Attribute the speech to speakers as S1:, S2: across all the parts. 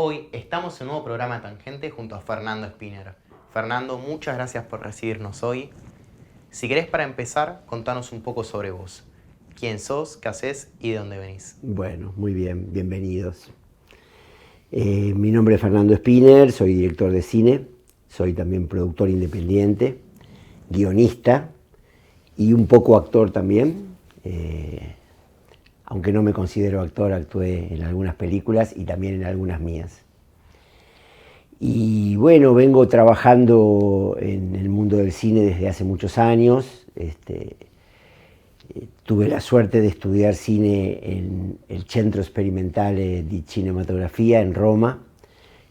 S1: Hoy estamos en un nuevo programa Tangente junto a Fernando Spinner. Fernando, muchas gracias por recibirnos hoy. Si querés, para empezar, contanos un poco sobre vos. ¿Quién sos, qué haces y de dónde venís?
S2: Bueno, muy bien, bienvenidos. Mi nombre es Fernando Spinner, soy director de cine, soy también productor independiente, guionista y un poco actor también. Aunque no me considero actor, actué en algunas películas y también en algunas mías. Y bueno, vengo trabajando en el mundo del cine desde hace muchos años. Tuve la suerte de estudiar cine en el Centro Sperimentale di Cinematografia en Roma,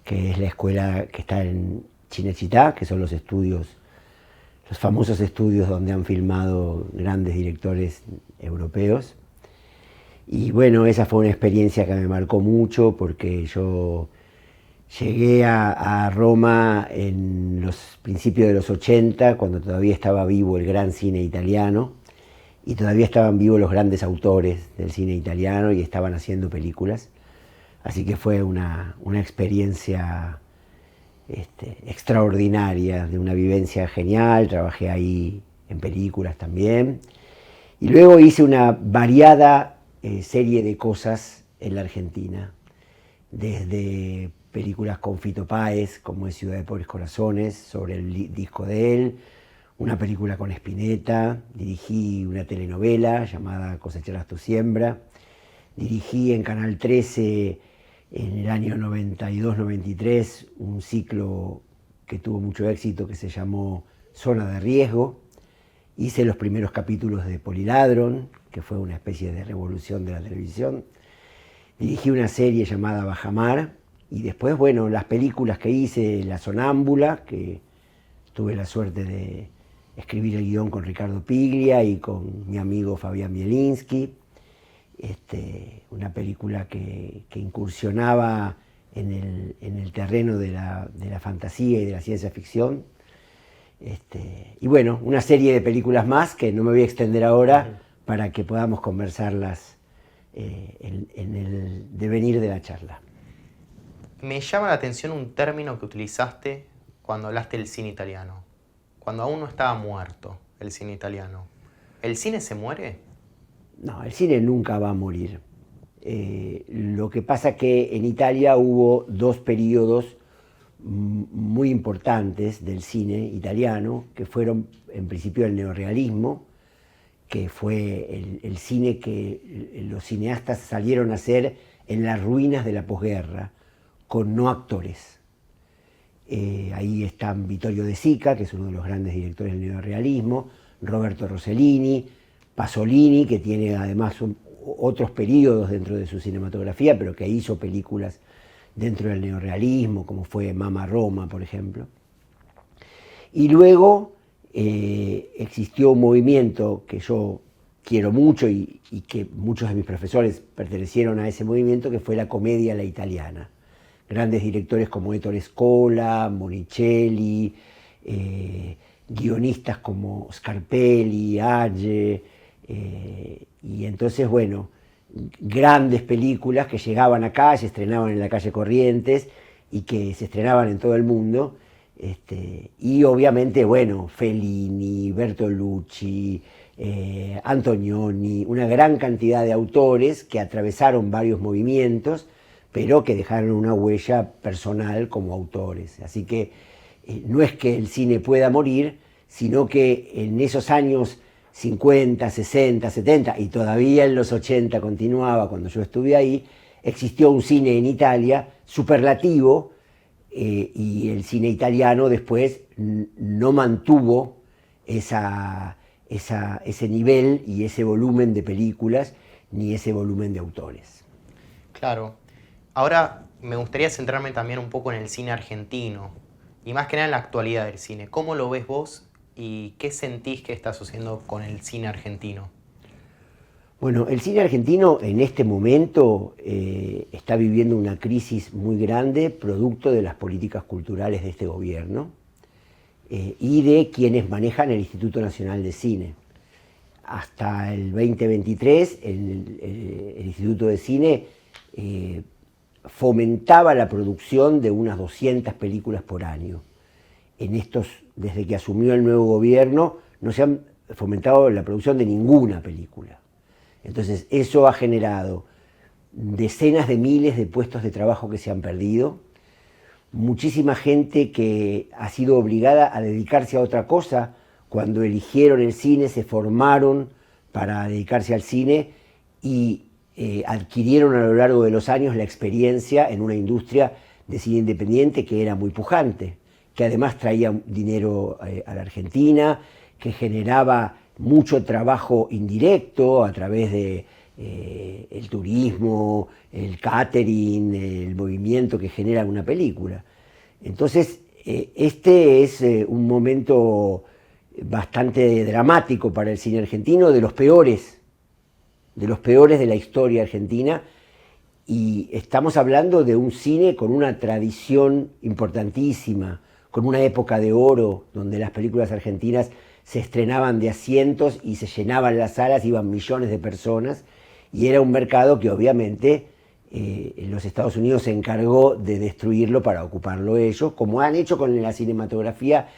S2: que es la escuela que está en Cinecittà, que son los estudios, los famosos estudios donde han filmado grandes directores europeos. Y bueno, esa fue una experiencia que me marcó mucho porque yo llegué a Roma en los principios de los 80, cuando todavía estaba vivo el gran cine italiano y todavía estaban vivos los grandes autores del cine italiano y estaban haciendo películas. Así que fue una experiencia extraordinaria, de una vivencia genial. Trabajé ahí en películas también. Y luego hice una variada serie de cosas en la Argentina, desde películas con Fito Páez, como es Ciudad de Pobres Corazones, sobre el disco de él, una película con Spinetta, dirigí una telenovela llamada Cosecharás tu siembra, dirigí en Canal 13 en el año 92-93 un ciclo que tuvo mucho éxito que se llamó Zona de Riesgo. Hice los primeros capítulos de Poliladron, que fue una especie de revolución de la televisión. Dirigí una serie llamada Bajamar y después, bueno, las películas que hice, La Sonámbula, que tuve la suerte de escribir el guión con Ricardo Piglia y con mi amigo Fabián Bielinski. Una película que incursionaba en el terreno de la fantasía y de la ciencia ficción. Y bueno, una serie de películas más que no me voy a extender ahora para que podamos conversarlas en el devenir de la charla.
S1: Me llama la atención un término que utilizaste cuando hablaste del cine italiano. Cuando aún no estaba muerto el cine italiano. ¿El cine se muere?
S2: No, el cine nunca va a morir. Lo que pasa es que en Italia hubo dos periodos muy importantes del cine italiano, que fueron en principio el neorrealismo, que fue el cine que los cineastas salieron a hacer en las ruinas de la posguerra, con no actores. Ahí están Vittorio De Sica, que es uno de los grandes directores del neorrealismo, Roberto Rossellini, Pasolini, que tiene además otros periodos dentro de su cinematografía, pero que hizo películas dentro del neorrealismo, como fue Mama Roma, por ejemplo. Y luego existió un movimiento que yo quiero mucho y que muchos de mis profesores pertenecieron a ese movimiento, que fue la comedia a la italiana. Grandes directores como Ettore Scola, Monicelli, guionistas como Scarpelli, Age, y entonces, bueno, grandes películas que llegaban acá, se estrenaban en la calle Corrientes y que se estrenaban en todo el mundo. Y obviamente, bueno, Fellini, Bertolucci, Antonioni, una gran cantidad de autores que atravesaron varios movimientos, pero que dejaron una huella personal como autores. Así que no es que el cine pueda morir, sino que en esos años 50, 60, 70 y todavía en los 80 continuaba cuando yo estuve ahí, existió un cine en Italia superlativo, y el cine italiano después no mantuvo ese nivel y ese volumen de películas ni ese volumen de autores.
S1: Claro. Ahora me gustaría centrarme también un poco en el cine argentino y más que nada en la actualidad del cine. ¿Cómo lo ves vos y qué sentís que está sucediendo con el cine argentino?
S2: Bueno, el cine argentino en este momento está viviendo una crisis muy grande, producto de las políticas culturales de este gobierno y de quienes manejan el Instituto Nacional de Cine. Hasta el 2023 el Instituto de Cine fomentaba la producción de unas 200 películas por año. Desde que asumió el nuevo gobierno, no se ha fomentado la producción de ninguna película. Entonces, eso ha generado decenas de miles de puestos de trabajo que se han perdido, muchísima gente que ha sido obligada a dedicarse a otra cosa. Cuando eligieron el cine, se formaron para dedicarse al cine y adquirieron a lo largo de los años la experiencia en una industria de cine independiente que era muy pujante, que además traía dinero a la Argentina, que generaba mucho trabajo indirecto a través de el turismo, el catering, el movimiento que genera una película. Entonces, este es un momento bastante dramático para el cine argentino, de los peores de la historia argentina, y estamos hablando de un cine con una tradición importantísima, con una época de oro, donde las películas argentinas se estrenaban de a cientos y se llenaban las salas, iban millones de personas, y era un mercado que obviamente los Estados Unidos se encargó de destruirlo para ocuparlo ellos, como han hecho con la cinematografía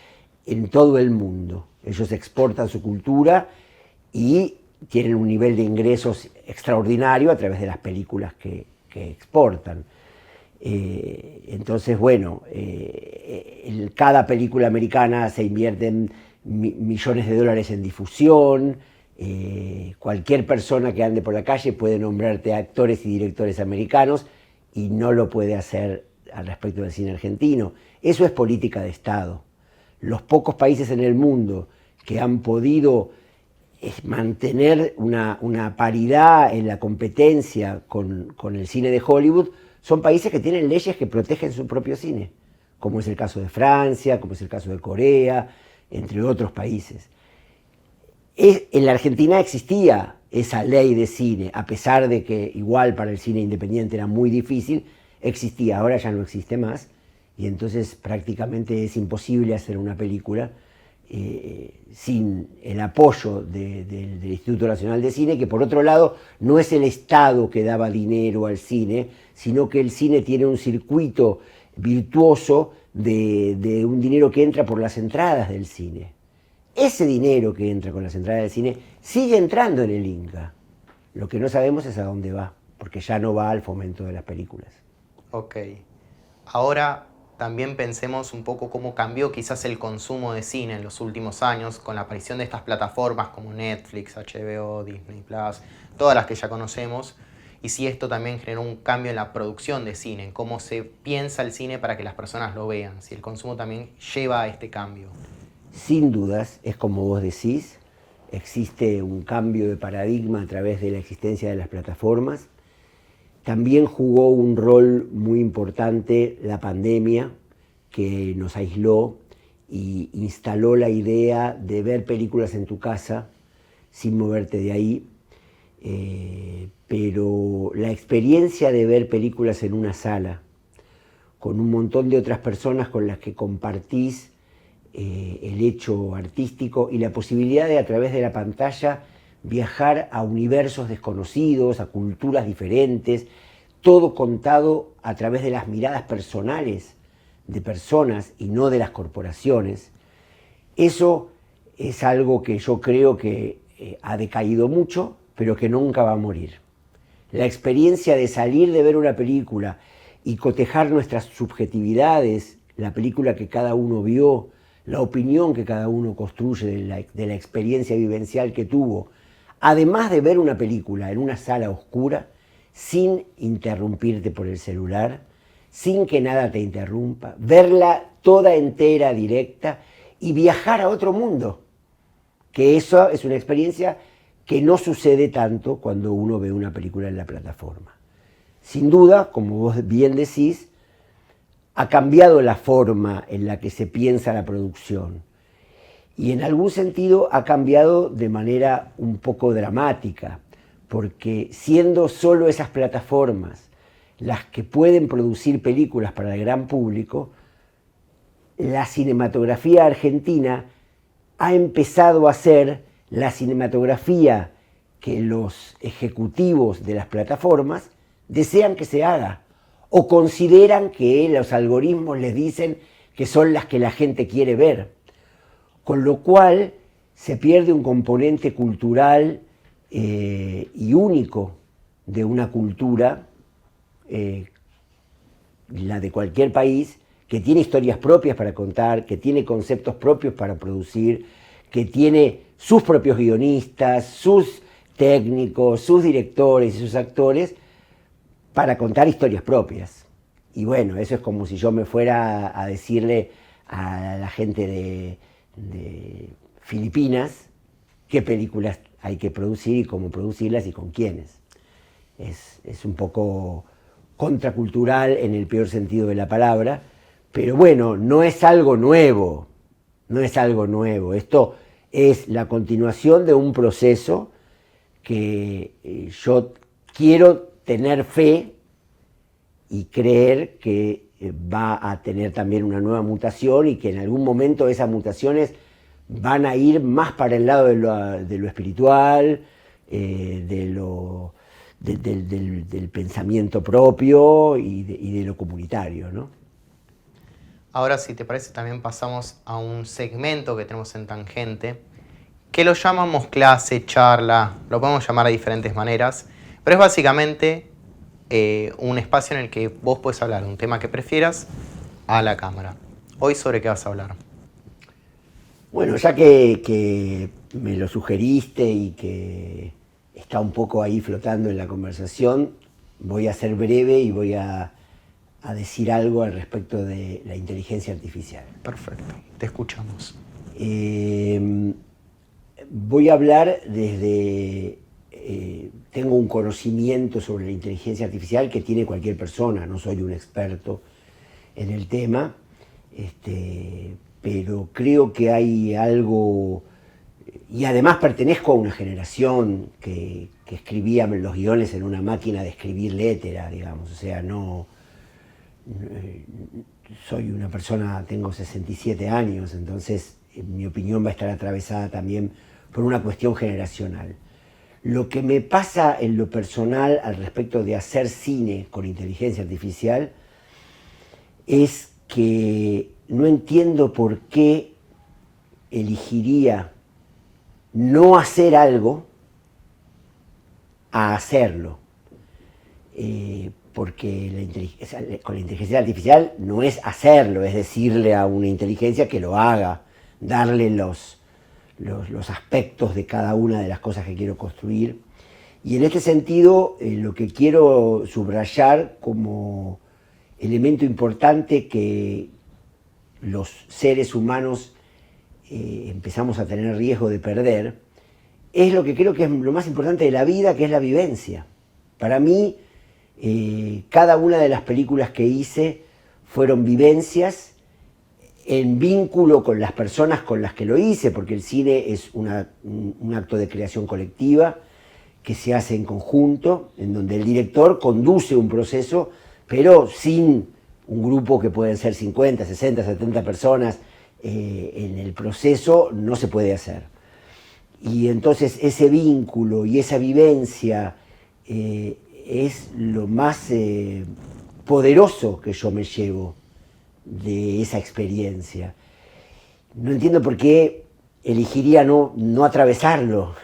S2: en todo el mundo. Ellos exportan su cultura y tienen un nivel de ingresos extraordinario a través de las películas que exportan. Entonces, bueno, cada película americana se invierten millones de dólares en difusión. Cualquier persona que ande por la calle puede nombrarte actores y directores americanos y no lo puede hacer al respecto del cine argentino. Eso es política de Estado. Los pocos países en el mundo que han podido mantener una paridad en la competencia con el cine de Hollywood son países que tienen leyes que protegen su propio cine, como es el caso de Francia, como es el caso de Corea, entre otros países. En la Argentina existía esa ley de cine, a pesar de que igual para el cine independiente era muy difícil, existía, ahora ya no existe más, y entonces prácticamente es imposible hacer una película sin el apoyo del Instituto Nacional de Cine, que por otro lado no es el Estado que daba dinero al cine, sino que el cine tiene un circuito virtuoso de un dinero que entra por las entradas del cine. Ese dinero que entra con las entradas del cine sigue entrando en el Inca. Lo que no sabemos es a dónde va, porque ya no va al fomento de las películas.
S1: Ok. Ahora también pensemos un poco cómo cambió quizás el consumo de cine en los últimos años con la aparición de estas plataformas como Netflix, HBO, Disney Plus, todas las que ya conocemos, y si esto también generó un cambio en la producción de cine, en cómo se piensa el cine para que las personas lo vean, si el consumo también lleva a este cambio.
S2: Sin dudas, es como vos decís, existe un cambio de paradigma a través de la existencia de las plataformas. También jugó un rol muy importante la pandemia, que nos aisló y instaló la idea de ver películas en tu casa sin moverte de ahí. Pero la experiencia de ver películas en una sala, con un montón de otras personas con las que compartís el hecho artístico y la posibilidad de, a través de la pantalla, viajar a universos desconocidos, a culturas diferentes, todo contado a través de las miradas personales de personas y no de las corporaciones. Eso es algo que yo creo que ha decaído mucho, pero que nunca va a morir. La experiencia de salir de ver una película y cotejar nuestras subjetividades, la película que cada uno vio, la opinión que cada uno construye de la experiencia vivencial que tuvo, además de ver una película en una sala oscura, sin interrumpirte por el celular, sin que nada te interrumpa, verla toda entera, directa, y viajar a otro mundo, que eso es una experiencia que no sucede tanto cuando uno ve una película en la plataforma. Sin duda, como vos bien decís, ha cambiado la forma en la que se piensa la producción y en algún sentido ha cambiado de manera un poco dramática, porque siendo solo esas plataformas las que pueden producir películas para el gran público, la cinematografía argentina ha empezado a ser la cinematografía que los ejecutivos de las plataformas desean que se haga, o consideran que los algoritmos les dicen que son las que la gente quiere ver. Con lo cual se pierde un componente cultural y único de una cultura, la de cualquier país, que tiene historias propias para contar, que tiene conceptos propios para producir, que tiene sus propios guionistas, sus técnicos, sus directores y sus actores para contar historias propias. Y bueno, eso es como si yo me fuera a decirle a la gente de Filipinas qué películas hay que producir y cómo producirlas y con quiénes. Es un poco contracultural en el peor sentido de la palabra, pero bueno, no es algo nuevo, no es algo nuevo. Esto es la continuación de un proceso que yo quiero tener fe y creer que va a tener también una nueva mutación y que en algún momento esas mutaciones van a ir más para el lado de lo espiritual, del pensamiento propio y de lo comunitario, ¿no?
S1: Ahora, si te parece, también pasamos a un segmento que tenemos en Tangente, que lo llamamos clase, charla, lo podemos llamar de diferentes maneras, pero es básicamente un espacio en el que vos podés hablar de un tema que prefieras a la cámara. Hoy, ¿sobre qué vas a hablar?
S2: Bueno, ya que me lo sugeriste y que está un poco ahí flotando en la conversación, voy a ser breve y voy a decir algo al respecto de la inteligencia artificial.
S1: Perfecto, te escuchamos.
S2: Voy a hablar desde... tengo un conocimiento sobre la inteligencia artificial que tiene cualquier persona, no soy un experto en el tema, pero creo que hay algo... Y además pertenezco a una generación que escribía los guiones en una máquina de escribir létera, digamos, o sea, no... soy una persona, tengo 67 años, entonces mi opinión va a estar atravesada también por una cuestión generacional. Lo que me pasa en lo personal al respecto de hacer cine con inteligencia artificial es que no entiendo por qué elegiría no hacer algo a hacerlo. Porque con la inteligencia artificial no es hacerlo, es decirle a una inteligencia que lo haga, darle los aspectos de cada una de las cosas que quiero construir. Y en este sentido, lo que quiero subrayar como elemento importante que los seres humanos empezamos a tener riesgo de perder, es lo que creo que es lo más importante de la vida, que es la vivencia. Para mí, cada una de las películas que hice fueron vivencias en vínculo con las personas con las que lo hice, porque el cine es un acto de creación colectiva que se hace en conjunto, en donde el director conduce un proceso, pero sin un grupo que pueden ser 50, 60, 70 personas en el proceso, no se puede hacer. Y entonces ese vínculo y esa vivencia es lo más poderoso que yo me llevo de esa experiencia. No entiendo por qué elegiría no atravesarlo.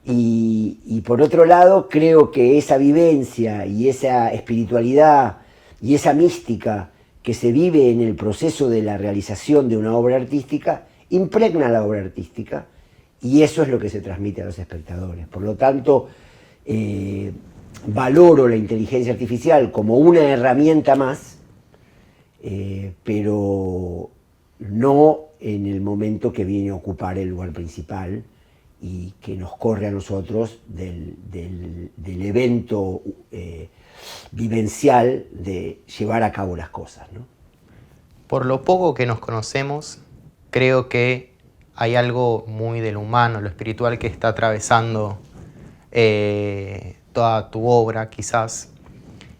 S2: Y por otro lado, creo que esa vivencia y esa espiritualidad y esa mística que se vive en el proceso de la realización de una obra artística impregna la obra artística, y eso es lo que se transmite a los espectadores. Por lo tanto, valoro la inteligencia artificial como una herramienta más, pero no en el momento que viene a ocupar el lugar principal y que nos corre a nosotros del evento vivencial de llevar a cabo las cosas, ¿no?
S1: Por lo poco que nos conocemos, creo que hay algo muy del humano, lo espiritual, que está atravesando toda tu obra, quizás.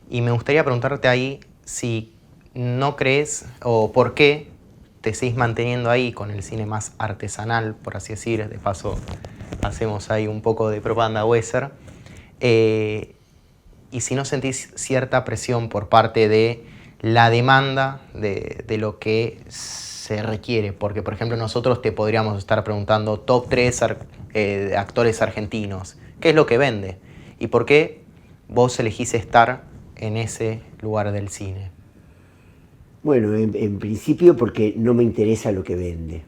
S1: Y me gustaría preguntarte ahí si no crees, o por qué te seguís manteniendo ahí con el cine más artesanal, por así decir. De paso, hacemos ahí un poco de propaganda Wesser. Y y si no sentís cierta presión por parte de la demanda de lo que se requiere. Porque, por ejemplo, nosotros te podríamos estar preguntando top 3 actores argentinos. ¿Qué es lo que vende? ¿Y por qué vos elegís estar en ese lugar del cine?
S2: Bueno, en principio porque no me interesa lo que vende.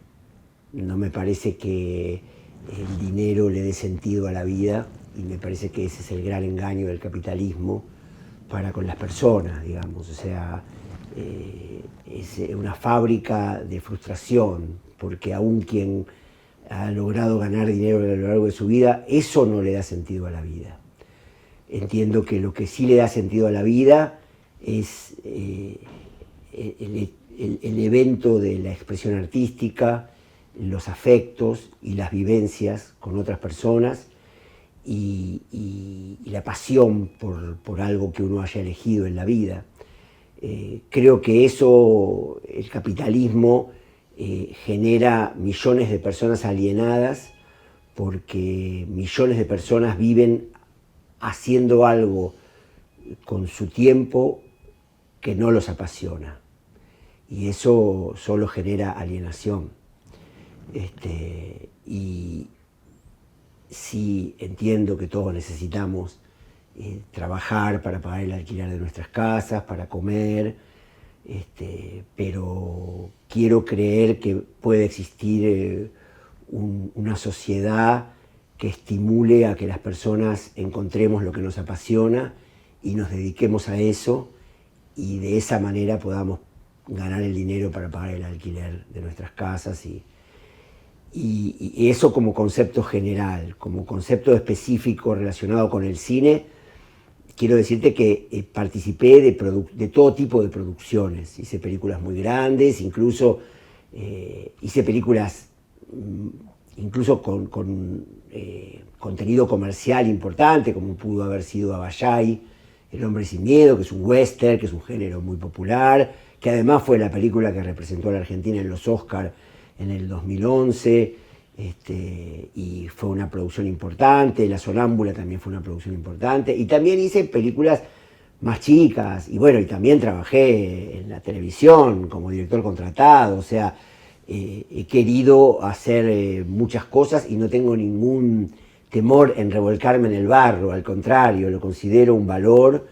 S2: No me parece que el dinero le dé sentido a la vida, y me parece que ese es el gran engaño del capitalismo para con las personas, digamos. O sea, es una fábrica de frustración, porque aún quien ha logrado ganar dinero a lo largo de su vida, eso no le da sentido a la vida. Entiendo que lo que sí le da sentido a la vida es el evento de la expresión artística, los afectos y las vivencias con otras personas, y la pasión por algo que uno haya elegido en la vida. Creo que eso, el capitalismo, genera millones de personas alienadas, porque millones de personas viven haciendo algo con su tiempo que no los apasiona, y eso solo genera alienación. Y sí entiendo que todos necesitamos trabajar para pagar el alquiler de nuestras casas, para comer, pero quiero creer que puede existir una sociedad que estimule a que las personas encontremos lo que nos apasiona y nos dediquemos a eso, y de esa manera podamos ganar el dinero para pagar el alquiler de nuestras casas, y eso como concepto general. Como concepto específico relacionado con el cine, quiero decirte que participé de todo tipo de producciones. Hice películas muy grandes, incluso hice películas incluso con contenido comercial importante, como pudo haber sido Abayay, El hombre sin miedo, que es un western, que es un género muy popular, que además fue la película que representó a la Argentina en los Oscar en el 2011, y fue una producción importante. La Sonámbula también fue una producción importante, y también hice películas más chicas, y bueno, y también trabajé en la televisión como director contratado. O sea, he querido hacer muchas cosas y no tengo ningún temor en revolcarme en el barro. Al contrario, lo considero un valor,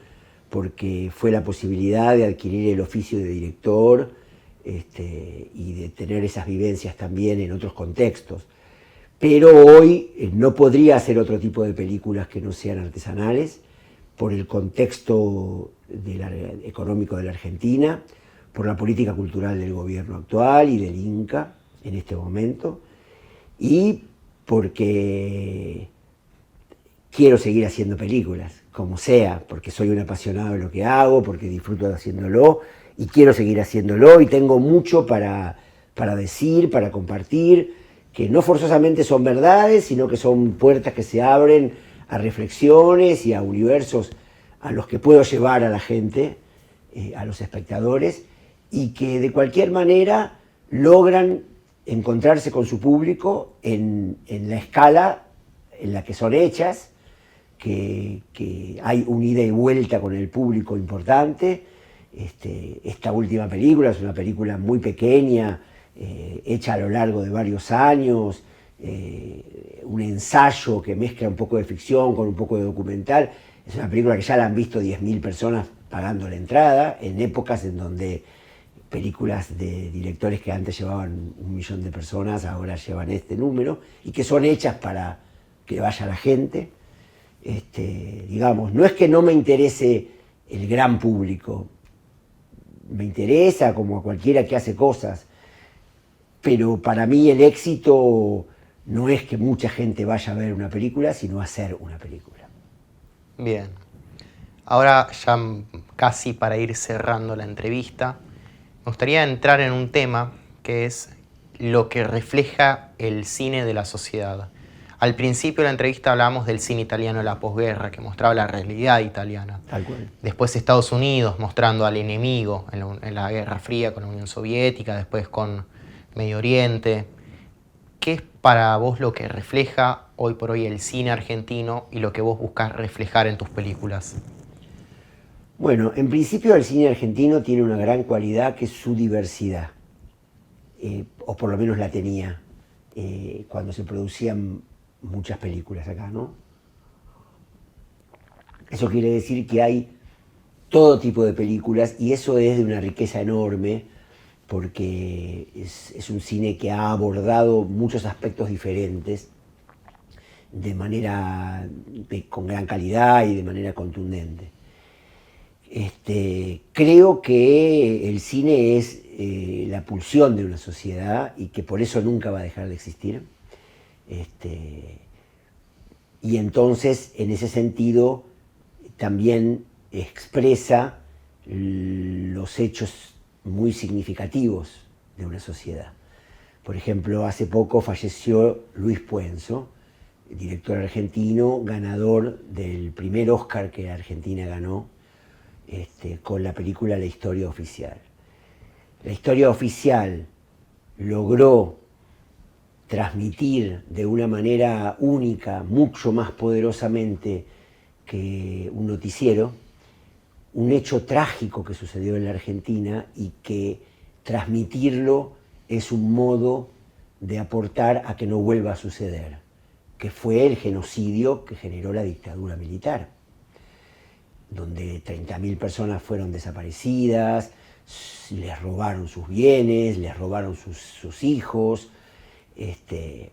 S2: porque fue la posibilidad de adquirir el oficio de director, y de tener esas vivencias también en otros contextos. Pero hoy no podría hacer otro tipo de películas que no sean artesanales, por el contexto económico de la Argentina, por la política cultural del gobierno actual y del Inca en este momento, y porque quiero seguir haciendo películas, como sea, porque soy un apasionado de lo que hago, porque disfruto haciéndolo, y quiero seguir haciéndolo, y tengo mucho para decir, para compartir, que no forzosamente son verdades, sino que son puertas que se abren a reflexiones y a universos a los que puedo llevar a la gente, a los espectadores, y que de cualquier manera logran encontrarse con su público en la escala en la que son hechas, que hay un ida y vuelta con el público importante. Esta última película es una película muy pequeña, hecha a lo largo de varios años, un ensayo que mezcla un poco de ficción con un poco de documental. Es una película que ya la han visto 10.000 personas pagando la entrada, en épocas en donde películas de directores que antes llevaban 1 millón de personas ahora llevan este número, y que son hechas para que vaya la gente. Digamos, no es que no me interese el gran público, me interesa como a cualquiera que hace cosas, pero para mí el éxito no es que mucha gente vaya a ver una película, sino hacer una película.
S1: Bien. Ahora ya casi para ir cerrando la entrevista, me gustaría entrar en un tema que es lo que refleja el cine de la sociedad. Al principio de la entrevista hablábamos del cine italiano de la posguerra, que mostraba la realidad italiana.
S2: Tal cual.
S1: Después Estados Unidos mostrando al enemigo en la Guerra Fría con la Unión Soviética, después con Medio Oriente. ¿Qué es para vos lo que refleja hoy por hoy el cine argentino y lo que vos buscás reflejar en tus películas?
S2: Bueno, en principio el cine argentino tiene una gran cualidad que es su diversidad, o por lo menos la tenía cuando se producían muchas películas acá, ¿no? Eso quiere decir que hay todo tipo de películas y eso es de una riqueza enorme porque es un cine que ha abordado muchos aspectos diferentes de manera con gran calidad y de manera contundente. Creo que el cine es la pulsión de una sociedad y que por eso nunca va a dejar de existir. Y entonces, en ese sentido, también expresa los hechos muy significativos de una sociedad. Por ejemplo, hace poco falleció Luis Puenzo, director argentino, ganador del primer Oscar que Argentina ganó con la película La Historia Oficial. La Historia Oficial logró transmitir de una manera única, mucho más poderosamente que un noticiero, un hecho trágico que sucedió en la Argentina y que transmitirlo es un modo de aportar a que no vuelva a suceder, que fue el genocidio que generó la dictadura militar, donde 30.000 personas fueron desaparecidas, les robaron sus bienes, les robaron sus hijos.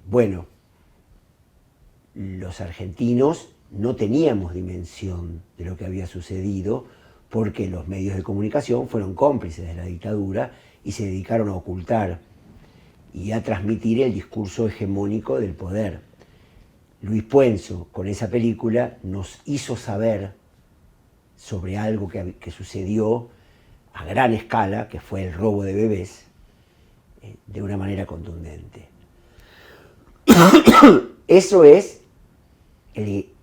S2: Bueno, los argentinos no teníamos dimensión de lo que había sucedido porque los medios de comunicación fueron cómplices de la dictadura y se dedicaron a ocultar y a transmitir el discurso hegemónico del poder. Luis Puenzo, con esa película, nos hizo saber sobre algo que sucedió a gran escala, que fue el robo de bebés, de una manera contundente. Eso es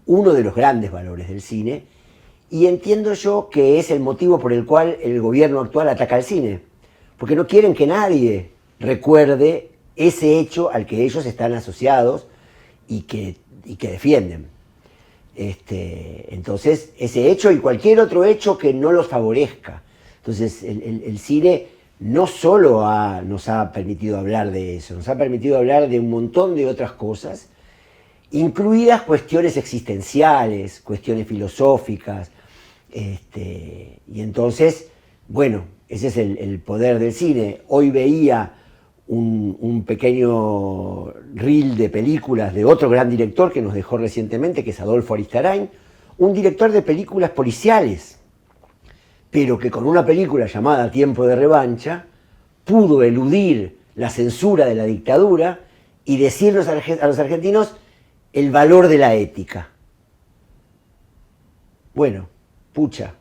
S2: uno de los grandes valores del cine, y entiendo yo que es el motivo por el cual el gobierno actual ataca al cine, porque no quieren que nadie recuerde ese hecho al que ellos están asociados y que defienden. Entonces, ese hecho y cualquier otro hecho que no los favorezca. Entonces, el cine no solo nos ha permitido hablar de eso, nos ha permitido hablar de un montón de otras cosas, incluidas cuestiones existenciales, cuestiones filosóficas, y entonces, bueno, ese es el poder del cine. Hoy veía un pequeño reel de películas de otro gran director que nos dejó recientemente, que es Adolfo Aristarain, un director de películas policiales, pero que con una película llamada Tiempo de Revancha pudo eludir la censura de la dictadura y decirnos a los argentinos el valor de la ética. Bueno, pucha,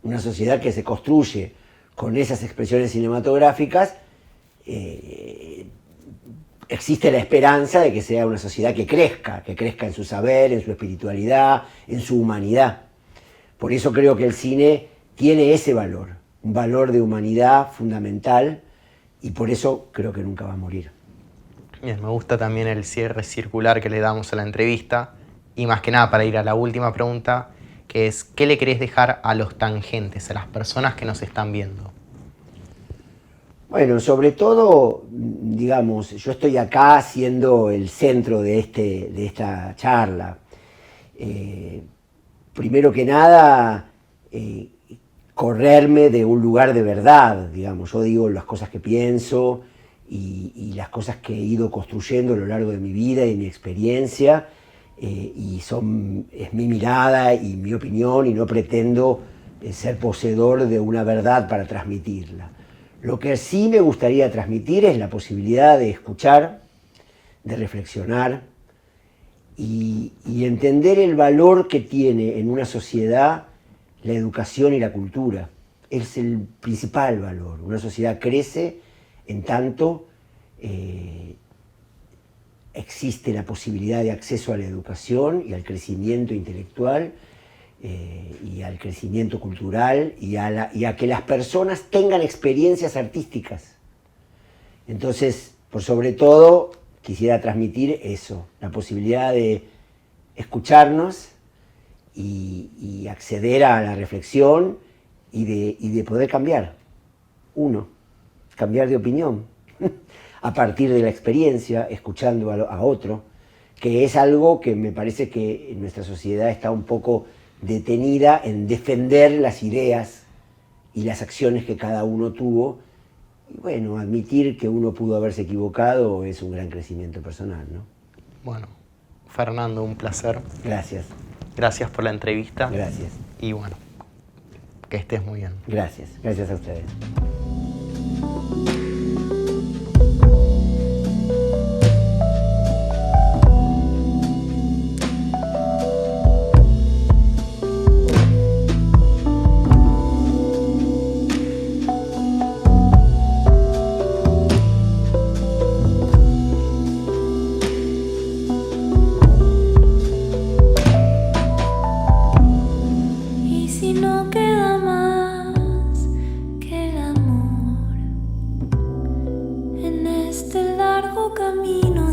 S2: una sociedad que se construye con esas expresiones cinematográficas, existe la esperanza de que sea una sociedad que crezca en su saber, en su espiritualidad, en su humanidad. Por eso creo que el cine tiene ese valor, un valor de humanidad fundamental, y por eso creo que nunca va a morir.
S1: Bien, me gusta también el cierre circular que le damos a la entrevista, y más que nada para ir a la última pregunta, que es, ¿qué le querés dejar a los tangentes, a las personas que nos están viendo?
S2: Bueno, sobre todo, digamos, yo estoy acá siendo el centro de esta charla. Primero que nada, correrme de un lugar de verdad, digamos. Yo digo las cosas que pienso y las cosas que he ido construyendo a lo largo de mi vida y mi experiencia, y es mi mirada y mi opinión, y no pretendo ser poseedor de una verdad para transmitirla. Lo que sí me gustaría transmitir es la posibilidad de escuchar, de reflexionar y entender el valor que tiene en una sociedad la educación y la cultura. Es el principal valor. Una sociedad crece en tanto existe la posibilidad de acceso a la educación y al crecimiento intelectual, y al crecimiento cultural y a que las personas tengan experiencias artísticas. Entonces, por sobre todo, quisiera transmitir eso, la posibilidad de escucharnos y acceder a la reflexión y de poder cambiar, cambiar de opinión, a partir de la experiencia, escuchando a otro, que es algo que me parece que en nuestra sociedad está un poco detenida en defender las ideas y las acciones que cada uno tuvo. Y bueno, admitir que uno pudo haberse equivocado es un gran crecimiento personal, ¿no?
S1: Bueno, Fernando, un placer.
S2: Gracias.
S1: Gracias por la entrevista.
S2: Gracias.
S1: Y bueno, que estés muy bien.
S2: Gracias. Gracias a ustedes.
S3: Y si no queda más que el amor en este largo camino.